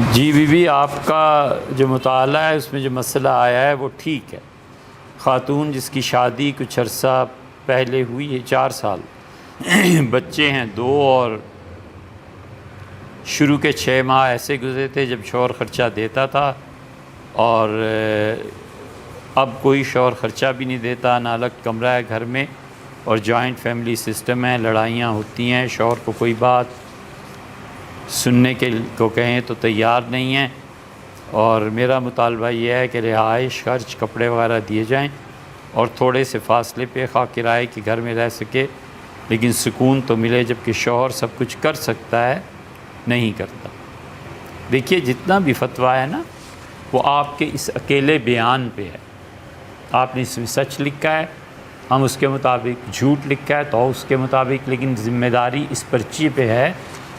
G B be, آپ کا جو مطالعہ ہے اس میں جو مسئلہ آیا ہے وہ ٹھیک ہے۔ خاتون جس کی شادی کچھ عرصہ پہلے ہوئی ہے، 4 سال، بچے ہیں 2، اور شروع کے 6 ماہ ایسے گزرے تھے جب شوہر خرچہ دیتا تھا، اور اب کوئی شوہر خرچہ بھی نہیں دیتا، نہ الگ کمرہ ہے گھر میں، اور جوائنٹ فیملی سسٹم ہے، لڑائیاں ہوتی ہیں، شوہر کو کوئی بات سننے کے کو کہیں تو تیار نہیں ہیں، اور میرا مطالبہ یہ ہے کہ رہائش خرچ کپڑے وغیرہ دیے جائیں، اور تھوڑے سے فاصلے پہ خواہ کرائے کے گھر میں رہ سکے، لیکن سکون تو ملے، جبکہ شوہر سب کچھ کر سکتا ہے نہیں کرتا۔ دیکھیے جتنا بھی فتویٰ ہے نا وہ آپ کے اس اکیلے بیان پہ ہے، آپ نے اس میں سچ لکھا ہے، ہم اس کے مطابق جھوٹ لکھا ہے تو اس کے مطابق، لیکن ذمہ داری اس پرچی پہ ہے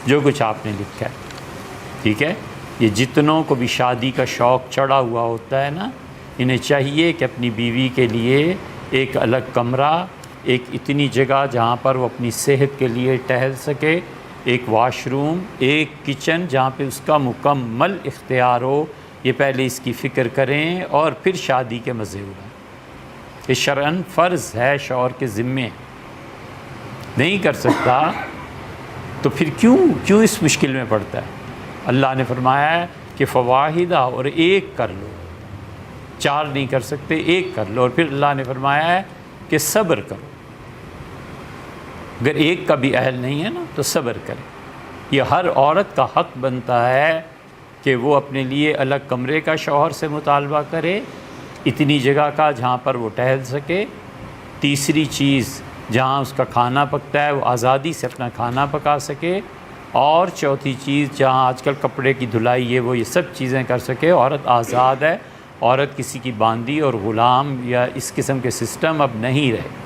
جو کچھ آپ نے لکھا ہے، ٹھیک ہے؟ یہ جتنوں کو بھی شادی کا شوق چڑھا ہوا ہوتا ہے نا، انہیں چاہیے کہ اپنی بیوی کے لیے ایک الگ کمرہ، ایک اتنی جگہ جہاں پر وہ اپنی صحت کے لیے ٹہل سکے، ایک واش روم، ایک کچن جہاں پہ اس کا مکمل اختیار ہو، یہ پہلے اس کی فکر کریں اور پھر شادی کے مزے اڑائیں۔ یہ شرعاً فرض ہے، شوہر کے ذمے نہیں کر سکتا تو پھر کیوں اس مشکل میں پڑتا ہے؟ اللہ نے فرمایا ہے کہ فواحدہ، اور ایک کر لو، 4 نہیں کر سکتے، 1 کر لو، اور پھر اللہ نے فرمایا ہے کہ صبر کرو، اگر 1 کا بھی اہل نہیں ہے نا تو صبر کرے۔ یہ ہر عورت کا حق بنتا ہے کہ وہ اپنے لیے الگ کمرے کا شوہر سے مطالبہ کرے، اتنی جگہ کا جہاں پر وہ ٹہل سکے، تیسری چیز جہاں اس کا کھانا پکتا ہے وہ آزادی سے اپنا کھانا پکا سکے، اور چوتھی چیز جہاں آج کل کپڑے کی دھلائی وہ یہ سب چیزیں کر سکے۔ عورت آزاد ہے، عورت کسی کی باندی اور غلام یا اس قسم کے سسٹم اب نہیں رہے۔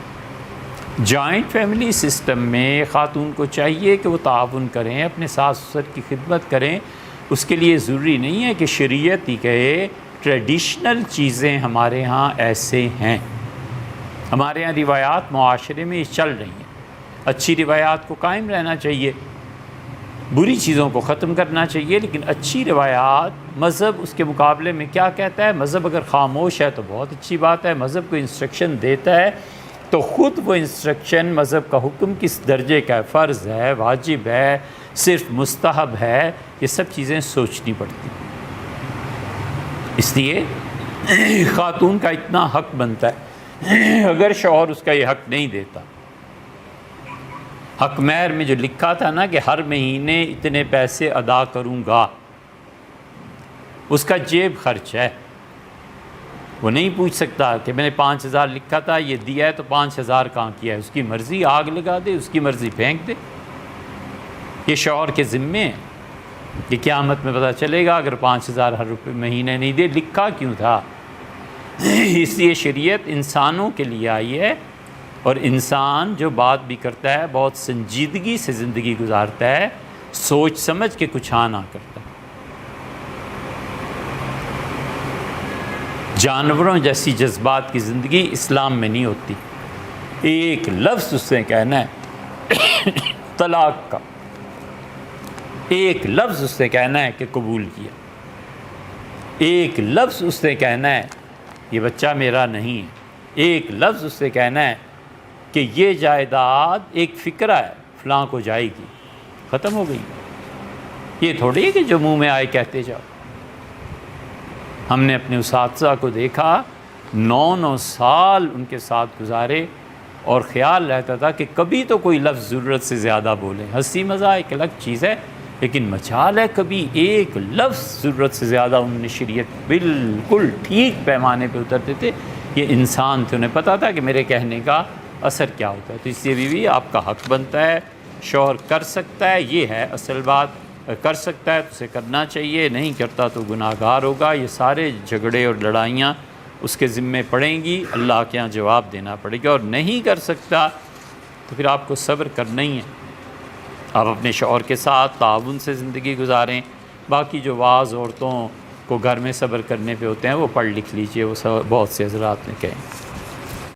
جوائنٹ فیملی سسٹم میں خاتون کو چاہیے کہ وہ تعاون کریں، اپنے ساس سسر کی خدمت کریں، اس کے لیے ضروری نہیں ہے کہ شریعت ہی کہے، ٹریڈیشنل چیزیں ہمارے ہاں ایسے ہیں، ہمارے ہاں روایات معاشرے میں چل رہی ہیں، اچھی روایات کو قائم رہنا چاہیے، بری چیزوں کو ختم کرنا چاہیے، لیکن اچھی روایات، مذہب اس کے مقابلے میں کیا کہتا ہے؟ مذہب اگر خاموش ہے تو بہت اچھی بات ہے، مذہب کو انسٹرکشن دیتا ہے تو خود وہ انسٹرکشن، مذہب کا حکم کس درجے کا ہے، فرض ہے، واجب ہے، صرف مستحب ہے، یہ سب چیزیں سوچنی پڑتی ہیں۔ اس لیے خاتون کا اتنا حق بنتا ہے، اگر شوہر اس کا یہ حق نہیں دیتا، حق مہر میں جو لکھا تھا نا کہ ہر مہینے اتنے پیسے ادا کروں گا، اس کا جیب خرچ ہے، وہ نہیں پوچھ سکتا کہ میں نے 5000 لکھا تھا یہ دیا ہے تو 5000 کہاں کیا ہے، اس کی مرضی، آگ لگا دے، اس کی مرضی پھینک دے، یہ شوہر کے ذمے ہے۔ یہ قیامت میں پتہ چلے گا اگر 5000 ہر روپے مہینے نہیں دے، لکھا کیوں تھا؟ اس لیے شریعت انسانوں کے لیے آئی ہے، اور انسان جو بات بھی کرتا ہے بہت سنجیدگی سے زندگی گزارتا ہے، سوچ سمجھ کے کچھ نہ کرتا ہے۔ جانوروں جیسی جذبات کی زندگی اسلام میں نہیں ہوتی۔ ایک لفظ اس نے کہنا ہے طلاق کا، ایک لفظ اس نے کہنا ہے کہ قبول کیا، ایک لفظ اس نے کہنا ہے یہ بچہ میرا نہیں ہے، ایک لفظ اس نے کہنا ہے کہ یہ جائیداد ایک فکرہ ہے، فلاں کو جائے گی، ختم ہو گئی۔ یہ تھوڑی ہے کہ جو منہ میں آئے کہتے جاؤ۔ ہم نے اپنے اساتذہ کو دیکھا، 9 سال ان کے ساتھ گزارے، اور خیال رہتا تھا کہ کبھی تو کوئی لفظ ضرورت سے زیادہ بولیں، ہنسی مزاح ایک الگ چیز ہے، لیکن مجال ہے کبھی ایک لفظ ضرورت سے زیادہ انہوں نے شریعت بالکل ٹھیک پیمانے پہ اترتے تھے۔ یہ انسان تھے، انہیں پتہ تھا کہ میرے کہنے کا اثر کیا ہوتا ہے، تو اس لیے بیوی آپ کا حق بنتا ہے، شوہر کر سکتا ہے، یہ ہے اصل بات، کر سکتا ہے تو اسے کرنا چاہیے، نہیں کرتا تو گناہ گار ہوگا۔ یہ سارے جھگڑے اور لڑائیاں اس کے ذمے پڑیں گی، اللہ کے یہاں جواب دینا پڑے گا، اور نہیں کر سکتا تو پھر آپ کو صبر کرنا ہی ہے، آپ اپنے شوہر کے ساتھ تعاون سے زندگی گزاریں۔ باقی جو بعض عورتوں کو گھر میں صبر کرنے پہ ہوتے ہیں وہ پڑھ لکھ لیجئے، وہ بہت سے حضرات نے کہیں۔